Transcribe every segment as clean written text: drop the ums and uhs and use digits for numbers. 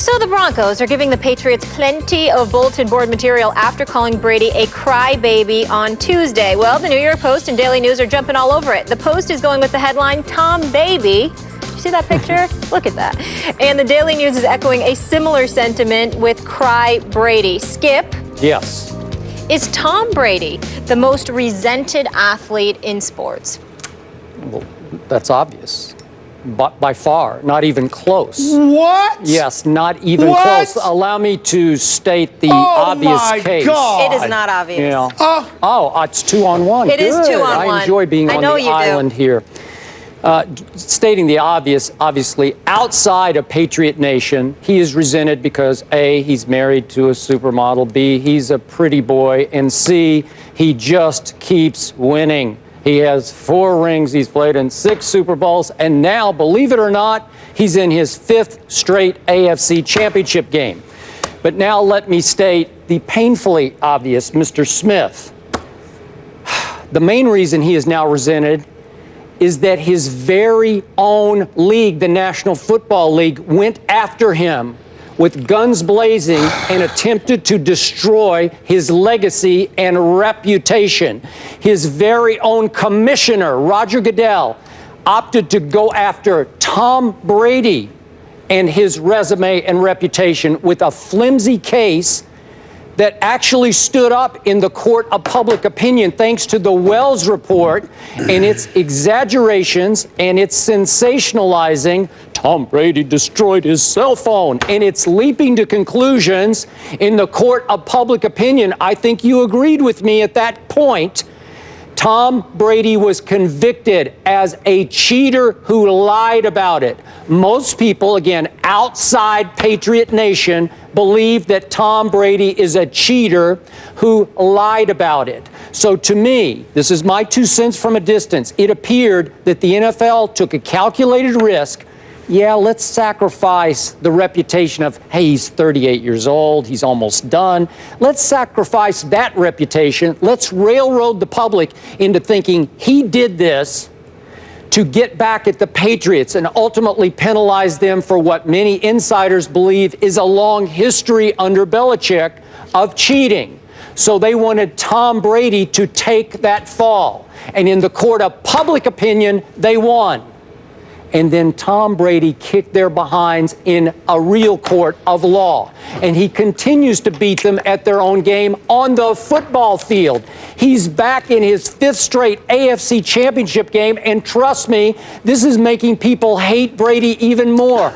So the Broncos are giving the Patriots plenty of bulletin board material after calling Brady a crybaby on Tuesday. Well, the New York Post and Daily News are jumping all over it. The Post is going with the headline, Tom Baby. You see that picture? Look at that. And the Daily News is echoing a similar sentiment with Cry Brady. Skip? Yes. Is Tom Brady the most resented athlete in sports? Well, that's obvious. But by far, not even close. What? Yes, not even What? close. Allow me to state the obvious case. God. It is not obvious. You know, it's 2-on-1. It is Good. 2-on-1. I enjoy being I on know the you do. island here. Stating the obvious, obviously, outside of Patriot Nation, he is resented because A, he's married to a supermodel, B, he's a pretty boy, and C, he just keeps winning. He has 4 rings, he's played in 6 Super Bowls, and now, believe it or not, he's in his 5th straight AFC championship game. But now let me state the painfully obvious, Mr. Smith. The main reason he is now resented is that his very own league, the National Football League, went after him with guns blazing and attempted to destroy his legacy and reputation. His very own commissioner, Roger Goodell, opted to go after Tom Brady and his resume and reputation with a flimsy case that actually stood up in the court of public opinion thanks to the Wells report and its exaggerations and its sensationalizing. Tom Brady destroyed his cell phone, and it's leaping to conclusions in the court of public opinion. I think you agreed with me at that point. Tom Brady was convicted as a cheater who lied about it. Most people, again, outside Patriot Nation, believe that Tom Brady is a cheater who lied about it. So to me, this is my 2 cents from a distance, it appeared that the NFL took a calculated risk. Yeah, let's sacrifice the reputation of, hey, he's 38 years old, he's almost done. Let's sacrifice that reputation. Let's railroad the public into thinking he did this to get back at the Patriots and ultimately penalize them for what many insiders believe is a long history under Belichick of cheating. So they wanted Tom Brady to take that fall. And in the court of public opinion, they won. And then Tom Brady kicked their behinds in a real court of law. And he continues to beat them at their own game on the football field. He's back in his 5th straight AFC championship game. And trust me, this is making people hate Brady even more.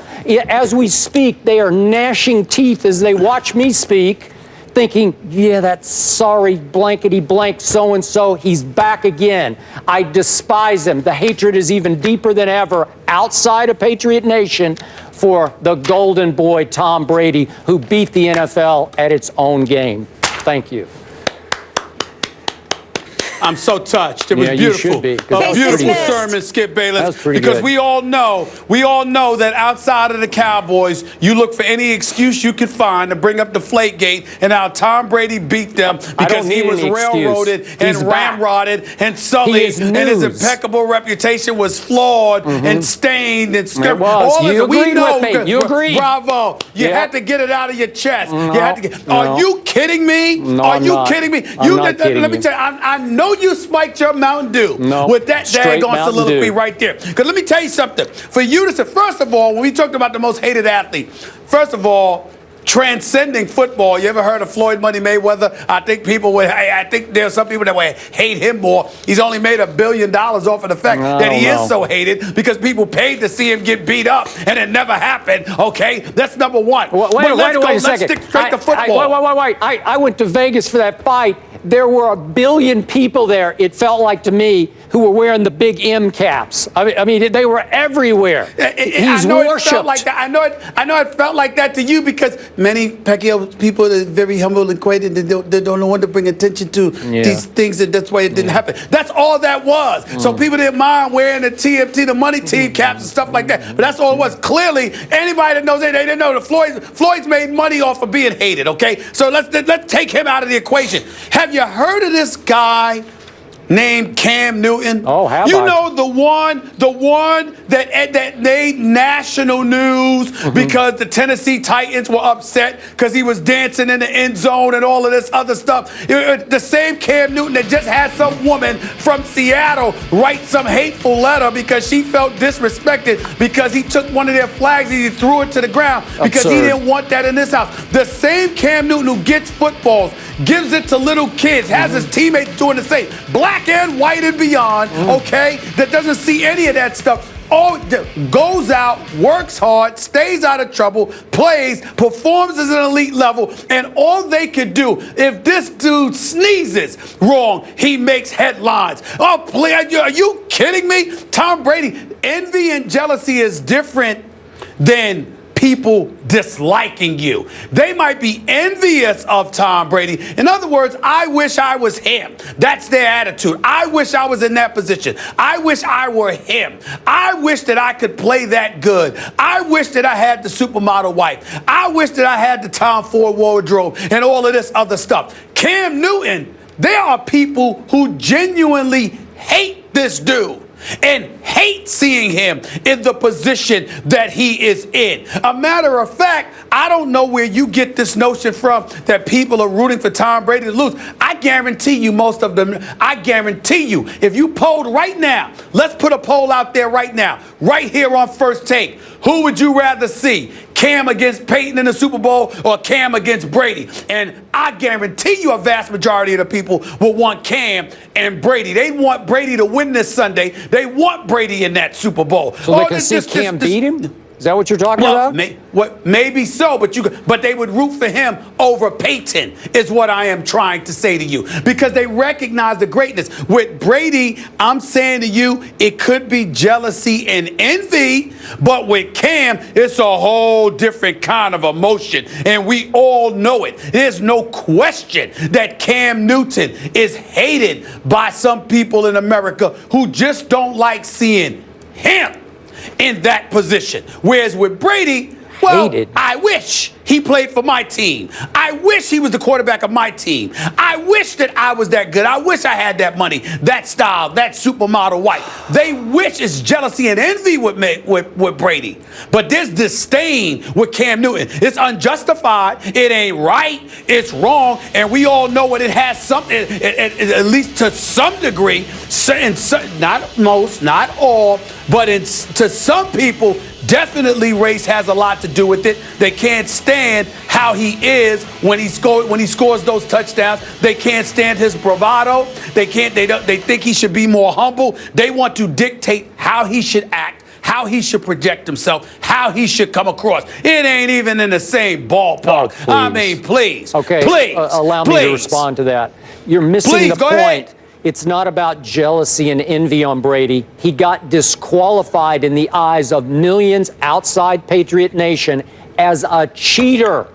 As we speak, they are gnashing teeth as they watch me speak, thinking, yeah, that sorry blankety blank so-and-so, he's back again. I despise him. The hatred is even deeper than ever outside of Patriot Nation for the golden boy, Tom Brady, who beat the NFL at its own game. Thank you. I'm so touched. It was beautiful. You should be, A beautiful sermon, Skip Bayless. Because we all know that outside of the Cowboys, you look for any excuse you could find to bring up Deflategate and how Tom Brady beat them because he was railroaded and ramrodded and sullied, and his impeccable reputation was flawed and stained and scripted. You agreed with me. You agreed. Bravo. You had to get it out of your chest. No, you had to Are you kidding me? No, Are I'm you not. kidding me? I'm not kidding let me you. tell you, I know you spiked your Mountain Dew with that daggone soliloquy right there. Because let me tell you something. For you to say, first of all, when we talked about the most hated athlete, first of all, transcending football. You ever heard of Floyd Money Mayweather? I think there's some people that would hate him more. He's only made $1 billion off of the fact that he is so hated because people paid to see him get beat up, and it never happened. Okay, that's number one. Wait a second. Let's stick straight to football. Wait. I went to Vegas for that fight. There were 1 billion people there, it felt like to me, who were wearing the big M caps. I mean, they were everywhere. He's worshipped. It felt like that. I know it felt like that to you because many Pacquiao people are very humble and quiet, and they don't want to bring attention to these things, and that's why it didn't happen. That's all that was. So people didn't mind wearing the TMT, the money team caps and stuff like that. But that's all it was. Clearly, anybody that knows it, they didn't know that Floyd's made money off of being hated. Okay, so let's take him out of the equation. Have you heard of this guy named Cam Newton? Oh, have you I? know the one that made national news because the Tennessee Titans were upset because he was dancing in the end zone and all of this other stuff. The same Cam Newton that just had some woman from Seattle write some hateful letter because she felt disrespected because he took one of their flags and he threw it to the ground because he didn't want that in this house. The same Cam Newton who gets footballs, gives it to little kids, has his teammates doing the same, black and white and beyond, okay, that doesn't see any of that stuff. Goes out, works hard, stays out of trouble, plays, performs at an elite level, and all they could do, if this dude sneezes wrong, he makes headlines. Oh, are you kidding me? Tom Brady, envy and jealousy is different than people disliking you. They might be envious of Tom Brady. In other words, I wish I was him. That's their attitude. I wish I was in that position. I wish I were him. I wish that I could play that good. I wish that I had the supermodel wife. I wish that I had the Tom Ford wardrobe and all of this other stuff. Cam Newton, there are people who genuinely hate this dude and hate seeing him in the position that he is in. A matter of fact, I don't know where you get this notion from that people are rooting for Tom Brady to lose. I guarantee you most of them, I guarantee you, if you polled right now, let's put a poll out there right now, right here on First Take, who would you rather see? Cam against Peyton in the Super Bowl or Cam against Brady? And I guarantee you a vast majority of the people will want Cam and Brady. They want Brady to win this Sunday. They want Brady in that Super Bowl. So they can see Cam beat him? Is that what you're talking about? Maybe so, but they would root for him over Peyton, is what I am trying to say to you, because they recognize the greatness. With Brady, I'm saying to you, it could be jealousy and envy, but with Cam, it's a whole different kind of emotion, and we all know it. There's no question that Cam Newton is hated by some people in America who just don't like seeing him in that position. Whereas with Brady, well, I wish he played for my team. I wish he was the quarterback of my team. I wish that I was that good. I wish I had that money, that style, that supermodel wife. They wish. It's jealousy and envy with Brady. But there's disdain with Cam Newton. It's unjustified. It ain't right. It's wrong. And we all know it has something, at least to some degree, not most, not all, but to some people, definitely race has a lot to do with it. They can't stand how he is when he scores those touchdowns. They can't stand his bravado. They think he should be more humble. They want to dictate how he should act, how he should project himself, how he should come across. It ain't even in the same ballpark. Oh, I mean, please. Okay. Please. Allow me to respond to that. You're missing the point. Ahead. It's not about jealousy and envy on Brady. He got disqualified in the eyes of millions outside Patriot Nation as a cheater.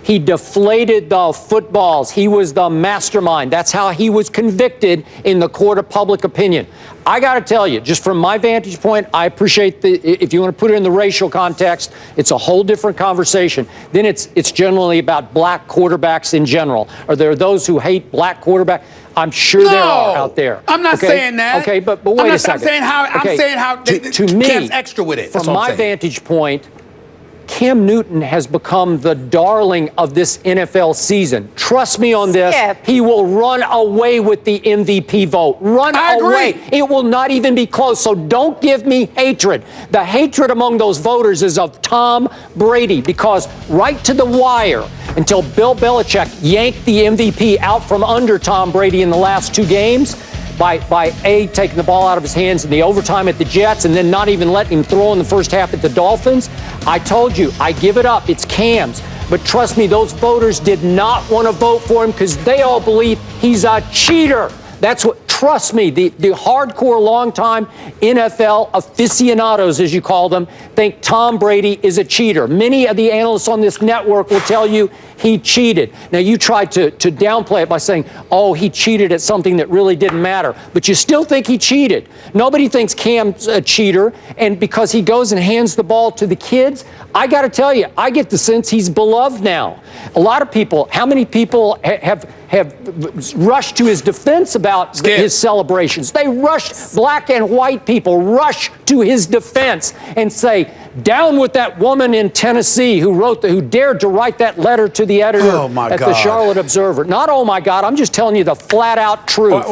He deflated the footballs. He was the mastermind. That's how he was convicted in the court of public opinion. I got to tell you, just from my vantage point, I appreciate if you want to put it in the racial context, it's a whole different conversation. Then it's generally about black quarterbacks in general. Are there those who hate black quarterbacks? I'm sure there are out there. I'm not saying that. Okay, but wait a second. I'm saying how to me, Cam's extra with it. From my vantage point, Cam Newton has become the darling of this NFL season. Trust me on this. He will run away with the MVP vote. I agree. It will not even be close. So don't give me hatred. The hatred among those voters is of Tom Brady, because right to the wire, until Bill Belichick yanked the MVP out from under Tom Brady in the last two games, by taking the ball out of his hands in the overtime at the Jets and then not even letting him throw in the first half at the Dolphins. I told you, I give it up. It's Cam's. But trust me, those voters did not want to vote for him because they all believe he's a cheater. That's what, trust me, the hardcore, long-time NFL aficionados, as you call them, think Tom Brady is a cheater. Many of the analysts on this network will tell you he cheated. Now, you tried to downplay it by saying, oh, he cheated at something that really didn't matter. But you still think he cheated. Nobody thinks Cam's a cheater. And because he goes and hands the ball to the kids, I got to tell you, I get the sense he's beloved now. A lot of people, how many people have have rushed to his defense about his celebrations. They rushed, black and white people rush to his defense and say, down with that woman in Tennessee who dared to write that letter to the editor at the Charlotte Observer. Not, oh my God, I'm just telling you the flat out truth.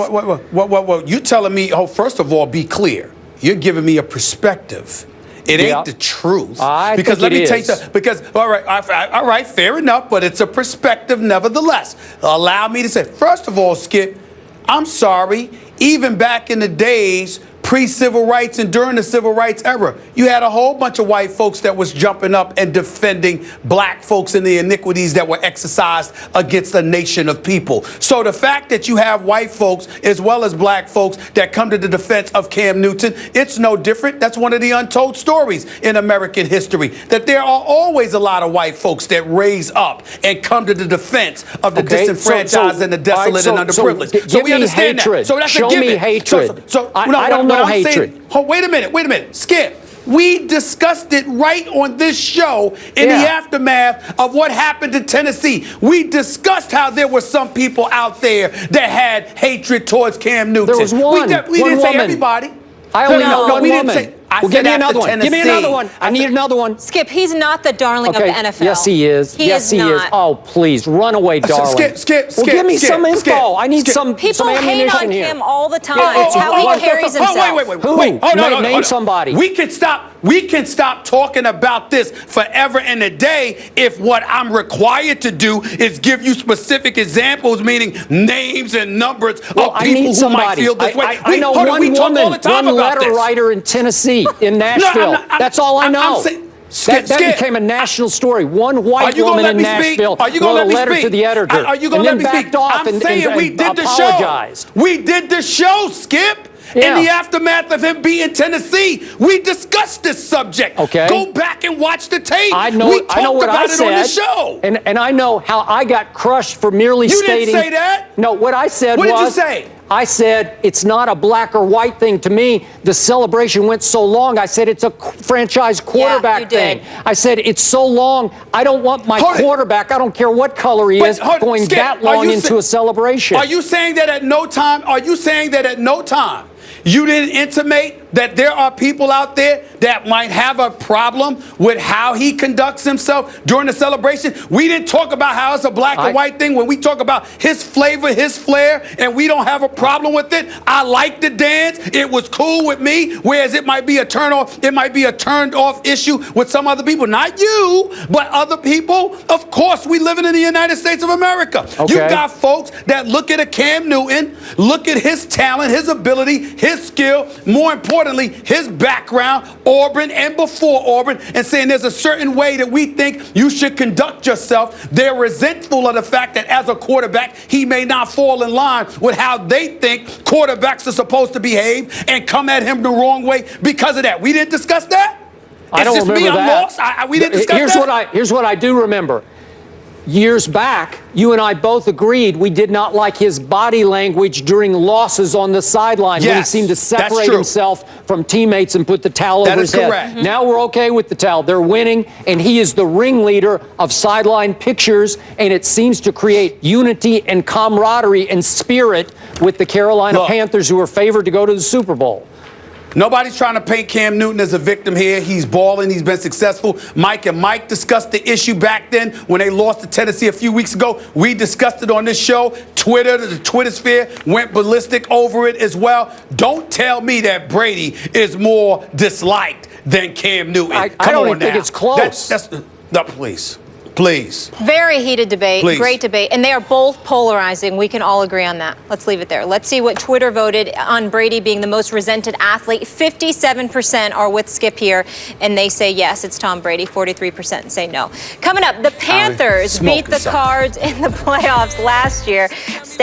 What you telling me, first of all, be clear. You're giving me a perspective. It ain't the truth. Because let me tell you something. Because, all right, fair enough, but it's a perspective nevertheless. Allow me to say, first of all, Skip, I'm sorry, even back in the days pre-civil rights and during the civil rights era, you had a whole bunch of white folks that was jumping up and defending black folks and the iniquities that were exercised against a nation of people. So the fact that you have white folks as well as black folks that come to the defense of Cam Newton, it's no different. That's one of the untold stories in American history, that there are always a lot of white folks that raise up and come to the defense of the disenfranchised and the desolate and underprivileged. So we understand that. So that's a given. Show me hatred. I don't know hatred. Wait a minute. Skip. We discussed it right on this show in the aftermath of what happened in Tennessee. We discussed how there were some people out there that had hatred towards Cam Newton. There was one. We didn't say everybody. I only know one we woman. Didn't say, well, give me another one. Give me another one. I need another one. Skip, he's not the darling of the NFL. Yes, he is. Yes, he is. Oh, please, run away, darling. Skip. Well, give me some info. I need some people ammunition hate on here. him all the time. It's how he carries himself. Wait. Name somebody. We can stop talking about this forever and a day if what I'm required to do is give you specific examples, meaning names and numbers of people who might feel this way. I know one woman, one letter writer in Tennessee, in Nashville. That's all I know. That became a national story. One white woman in Nashville wrote a letter to the editor and then backed off and apologized. We did the show, Skip. In the aftermath of him being in Tennessee, we discussed this subject. Okay. Go back and watch the tape. I know what I said. On the show. And I know how I got crushed for merely stating. You didn't say that. No, what I said was. What did you say? I said it's not a black or white thing to me. The celebration went so long. I said it's a franchise quarterback thing. I said it's so long. I don't want my quarterback, I don't care what color he is, going that long into a celebration. Are you saying that at no time? You didn't intimate that there are people out there that might have a problem with how he conducts himself during the celebration? We didn't talk about how it's a black or white thing when we talk about his flavor, his flair, and we don't have a problem with it. I like the dance. It was cool with me, whereas it might be a turn off. It might be a turned off issue with some other people. Not you, but other people. Of course, we living in the United States of America. Okay. You got folks that look at a Cam Newton, look at his talent, his ability, his skill, more importantly, his background, Auburn and before Auburn, and saying there's a certain way that we think you should conduct yourself. They're resentful of the fact that as a quarterback, he may not fall in line with how they think quarterbacks are supposed to behave and come at him the wrong way because of that. We didn't discuss that? I don't remember that. I'm lost. We didn't discuss that? Here's what I do remember. Years back, you and I both agreed we did not like his body language during losses on the sideline when he seemed to separate himself from teammates and put the towel over his head. Correct. Now we're okay with the towel. They're winning, and he is the ringleader of sideline pictures, and it seems to create unity and camaraderie and spirit with the Carolina Panthers, who are favored to go to the Super Bowl. Nobody's trying to paint Cam Newton as a victim here. He's balling. He's been successful. Mike and Mike discussed the issue back then when they lost to Tennessee a few weeks ago. We discussed it on this show. The Twitter sphere went ballistic over it as well. Don't tell me that Brady is more disliked than Cam Newton. I don't even think it's close. Please. Very heated debate. Please. Great debate. And they are both polarizing. We can all agree on that. Let's leave it there. Let's see what Twitter voted on Brady being the most resented athlete. 57% are with Skip here, and they say yes, it's Tom Brady. 43% say no. Coming up, the Panthers beat the Cards in the playoffs last year.